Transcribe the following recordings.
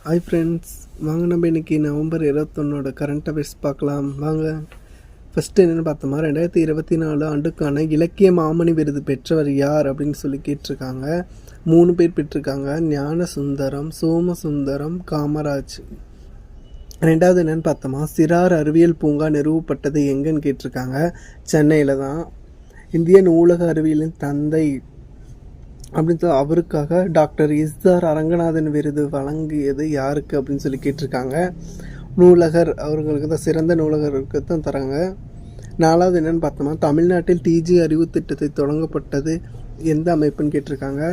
Hi friends, வாங்க நம்ம இன்றைக்கி நவம்பர் 21 கரண்ட் அஃபேர்ஸ் பார்க்கலாம் வாங்க. ஃபஸ்ட்டு என்னென்னு பார்த்தோமா, 2024 ஆண்டுக்கான இலக்கிய மாமணி விருது பெற்றவர் யார் அப்படின்னு சொல்லி கேட்டிருக்காங்க. 3 பேர் பெற்றிருக்காங்க. ஞானசுந்தரம், சோமசுந்தரம், காமராஜ். ரெண்டாவது என்னென்னு பார்த்தோமா, சிறார் அறிவியல் பூங்கா நிறுவப்பட்டது எங்கன்னு கேட்டிருக்காங்க. சென்னையில் தான். இந்திய நூலக அறிவியலின் தந்தை அப்படின்னு அவருக்காக டாக்டர் எஸ்ஆர் அரங்கநாதன் விருது வழங்கியது யாருக்கு அப்படின்னு சொல்லி கேட்டிருக்காங்க. நூலகர் அவர்களுக்கு தான், சிறந்த நூலகருக்கு தான் தராங்க. நாலாவது என்னென்னு பார்த்தோம்னா, தமிழ்நாட்டில் டிஜி அறிவு திட்டத்தை தொடங்கப்பட்டது எந்த அமைப்புன்னு கேட்டிருக்காங்க.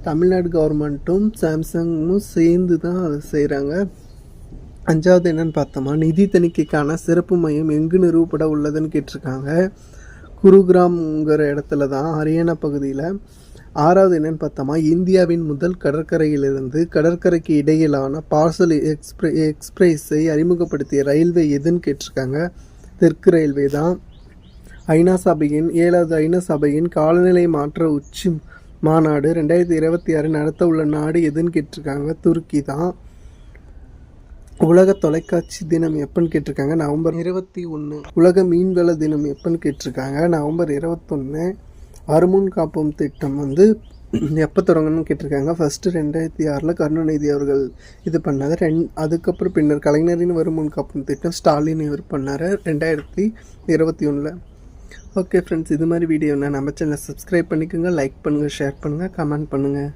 தமிழ்நாடு கவர்மெண்ட்டும் சாம்சங்கும் சேர்ந்து தான் அதை செய்கிறாங்க. அஞ்சாவது என்னென்னு பார்த்தோமா, நிதி தணிக்கைக்கான சிறப்பு மையம் எங்கு நிறுவப்பட உள்ளதுன்னு கேட்டிருக்காங்க. குருகிராம்ங்கிற இடத்துல தான், ஹரியானா பகுதியில். ஆறாவது என்னென்னு பார்த்தோமா, இந்தியாவின் முதல் கடற்கரையிலிருந்து கடற்கரைக்கு இடையிலான பார்சல் எக்ஸ்பிரஸை அறிமுகப்படுத்திய ரயில்வே எதுன்னு கேட்டிருக்காங்க. தெற்கு ரயில்வே தான். 7வது ஐநா சபையின் காலநிலை மாற்ற உச்சி மாநாடு 2026 நடத்த உள்ள நாடு எதுன்னு கேட்டிருக்காங்க. துருக்கி தான். உலக தொலைக்காட்சி தினம் எப்போன்னு கேட்டிருக்காங்க. நவம்பர் 21. உலக மீன்வள தினம் எப்போன்னு கேட்டிருக்காங்க. நவம்பர் 21. வருமுன் காப்போம் திட்டம் எப்போ தொடங்கணும்னு கேட்டிருக்காங்க. ஃபஸ்ட்டு 2006 கருணாநிதி அவர்கள் இது பண்ணார். அதுக்கப்புறம் பின்னர் கலைஞரின் வருமுன் காப்போம் திட்டம் ஸ்டாலின் இவர் பண்ணார் 2021. ஓகே ஃப்ரெண்ட்ஸ், இது மாதிரி வீடியோனா நம்ம சேனலை சப்ஸ்கிரைப் பண்ணிக்கோங்க, லைக் பண்ணுங்கள், ஷேர் பண்ணுங்கள், கமெண்ட் பண்ணுங்கள்.